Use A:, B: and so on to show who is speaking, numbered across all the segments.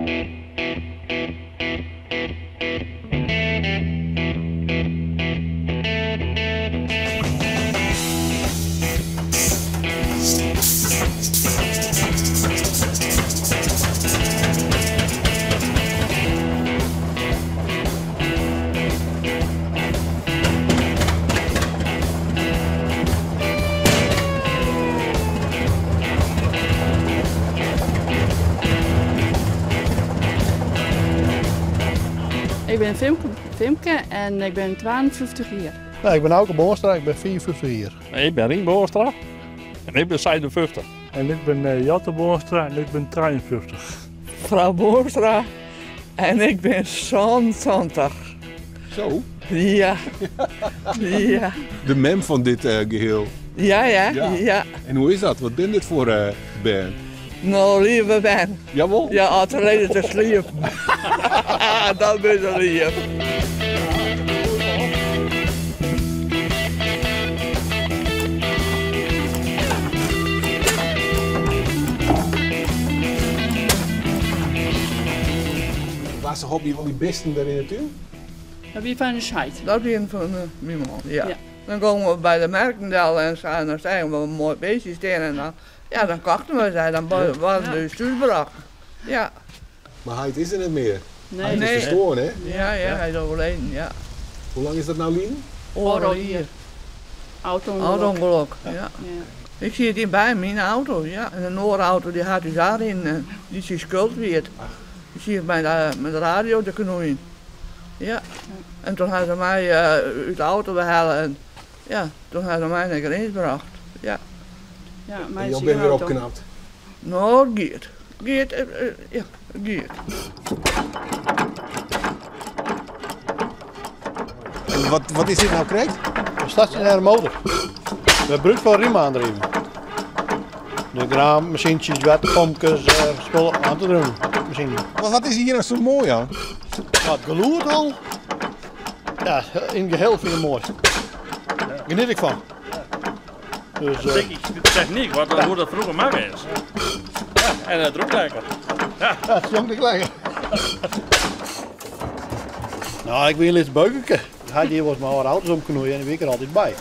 A: Ik ben Femke en ik ben 52 jaar.
B: Nou, ik ben Auke Boonstra, ik ben 54 jaar.
C: Ik ben Rien Boonstra en ik ben 57.
D: En ik ben Jatte Boonstra en ik ben 53.
E: Mevrouw Boonstra en ik ben 70.
F: Zo?
E: Ja. Ja.
F: De mem van dit geheel.
E: Ja.
F: En hoe is dat? Wat ben dit voor band?
E: Nou, lieve Ben.
F: Jawel?
E: Ja, altijd alleen te sliep. Dat ben je lief.
F: Waar is de hobby van die besten daar in de tuin?
A: Dat wie van de scheid.
E: Dat is een van mijn man, ja.
A: Ja.
E: Dan komen we bij de Merkendal en dan zijn we een mooi beestje staan en dan kochten we ze, dan worden we stuurbracht. Ja.
F: Maar hij is er niet meer. Hij is
A: Nee.
F: verstoren, hè?
E: Ja, hij is overleden, ja.
F: Hoe lang is dat nou, Lien?
E: Oorlog hier. Auto-ongeluk, ja.
A: Ja.
E: Ik zie het hier bij mijn auto, ja. En een andere auto die had dus daarin, die is schuld weer. Ik zie het bij de radio te knoeien. Ja. En toen hadden ze mij uit de auto behalen en ja, toen hadden ze mij naar de grens gebracht. Ja.
A: Ja,
F: En
A: mijn
F: je bent weer
A: auto.
F: opknapt.
E: Nou, Geert. Geert, ja, Geert.
F: Wat is dit nou, Kreet?
B: Een stationaire motor. We gebruiken voor riemen aandrijven. De graam, machientjes, waterpompjes, spullen aan te doen. Misschien.
F: Wat is hier nou zo mooi aan?
B: Wat geloerd al. Ja, in het geheel vind ik het mooi. Geniet ik van. Dus,
C: Dat denk ik de techniek, hoe dat vroeger maken is. Ja, en het roept lekker.
B: ja, het is jong te klein. Nou, ik wil eens buiken. Hij was maar wat auto's omknoeien en die week er altijd bij.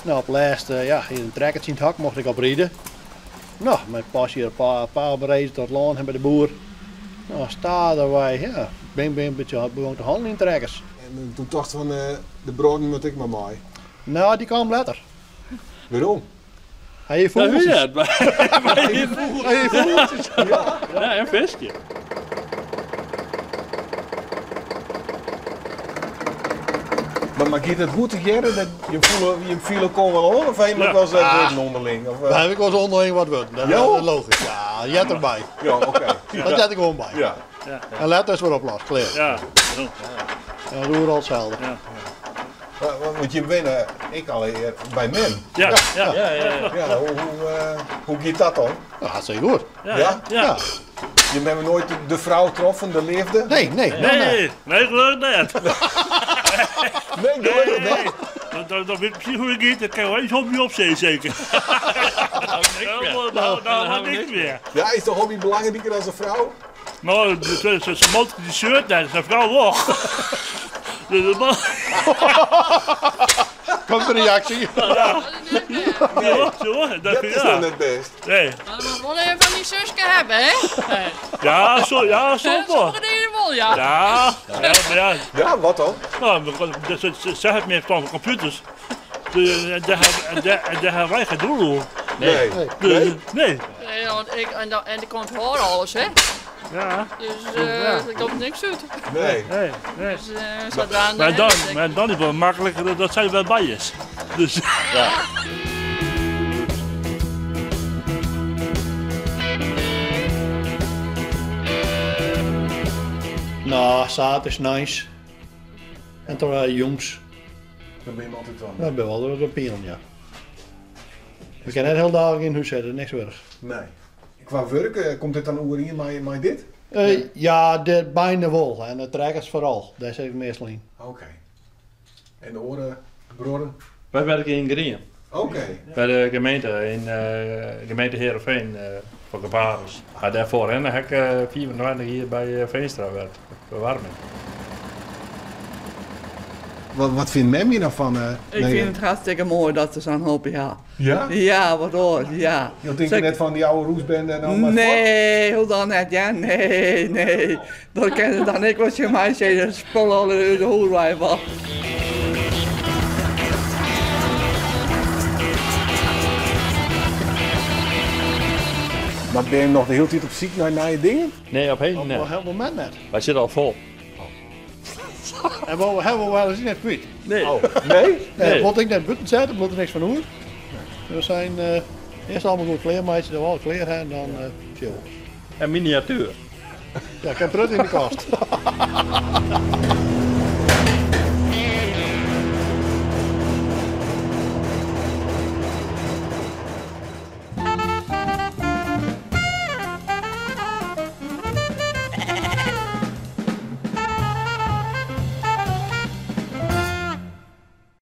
B: Nou, op laatst, ja, in een trekkertje in het hak mocht ik op rijden. Nou, met pas hier een paar berezen tot laan en bij de boer. Nou, staan wij, ja, ben een beetje begon te handelen in trekkers.
F: En toen dacht van de brood moet ik maar mee.
B: Nou, die kwam later.
F: Waarom?
B: Hij heeft
C: Dat weet je
B: vogeltjes.
C: het.
B: Hij heeft vogeltjes.
C: Ja, een visje.
F: Maar maakt het goed te jaren dat je viel kon wel aan of helemaal wel zo weten onderling? Of,
B: Daar heb ik wel eens onderling wat willen. Dat is logisch. Ja, je hebt erbij.
F: Ja, oké.
B: Dat zet ik gewoon bij.
F: Ja.
B: En let is weer op last, klaar.
C: Ja.
B: En roer al hetzelfde.
F: Want je bent, ik al eer bij men.
C: Ja.
F: Ja, hoe gaat dat dan?
B: Nou, hartstikke goed.
F: Ja?
C: Ja.
F: Je bent nooit de vrouw getroffen, de liefde?
B: Nee.
C: Nee, gelukkig niet.
F: Nee, gelukkig niet.
C: Dat weet ik precies hoe het gaat, dan kan je wel eens hobby op zee zeker. Nou, niks meer.
F: Ja, is de hobby belangrijker dan een vrouw?
C: Nou, ze moet die shirt net, zijn vrouw ook.
B: Komt de reactie.
F: Dat is dan het best.
C: Nee.
A: Maar we willen even van die zusje hebben, hè? Nee.
C: Ja, zo
A: Sommige dingen wel, ja.
C: Maar ja.
F: Ja, wat dan?
C: Nou, ze heeft meer van computers. Daar hebben wij geen doel.
F: Nee.
C: Nee.
A: Nee, want en die komt voor alles, hè?
C: Ja.
A: Dus er komt niks uit.
F: Nee.
A: Dus zodra
C: Maar dan is het wel makkelijker dat zij wel bij is. Dus.
F: Ja.
B: Nou, zaad is nice. En toch jongs.
F: Dan ben je altijd wel.
B: Dat ben wel door de pion, ja. We kunnen net heel dagen in huis zitten, niks werk.
F: Nee. Qua werk, komt dit dan over hier met dit?
B: Ja, de bijna wel. En de trekkers vooral. Daar zit ik meestal in.
F: Oké. En de oren, broren?
C: Wij werken in Grien.
F: Oké.
C: Bij de gemeente, in de gemeente Heerenveen.
D: Voor geparens. Maar daarvoor heb ik 24 hier bij Veenstra werd. Verwarming.
F: Wat vindt Memmi nou van?
E: Ik vind het hartstikke mooi dat ze zo'n hoop ja.
F: Ja?
E: Ja, wat hoor, ja.
F: Je denkt je net van die oude roesbende en dan maar
E: Nee, hoe dan net? Ja, nee. Dat kennen dan ik wat je mij zei, dat spul al in de hoerwij was.
F: Maar ben je nog de hele tijd op zoek naar je dingen?
D: Nee, op heen
B: Op
D: net.
B: een heel moment net.
D: Wij zitten al vol.
B: En we hebben wel eens net kwijt.
D: Nee.
F: Nee?
B: Nee, wat ik net buiten zetten, omdat er niks van hoort. We zijn eerst allemaal door kleermeisjes, dan wel kleer en dan chill.
D: En miniatuur.
B: Ja, ik heb prut in de kast.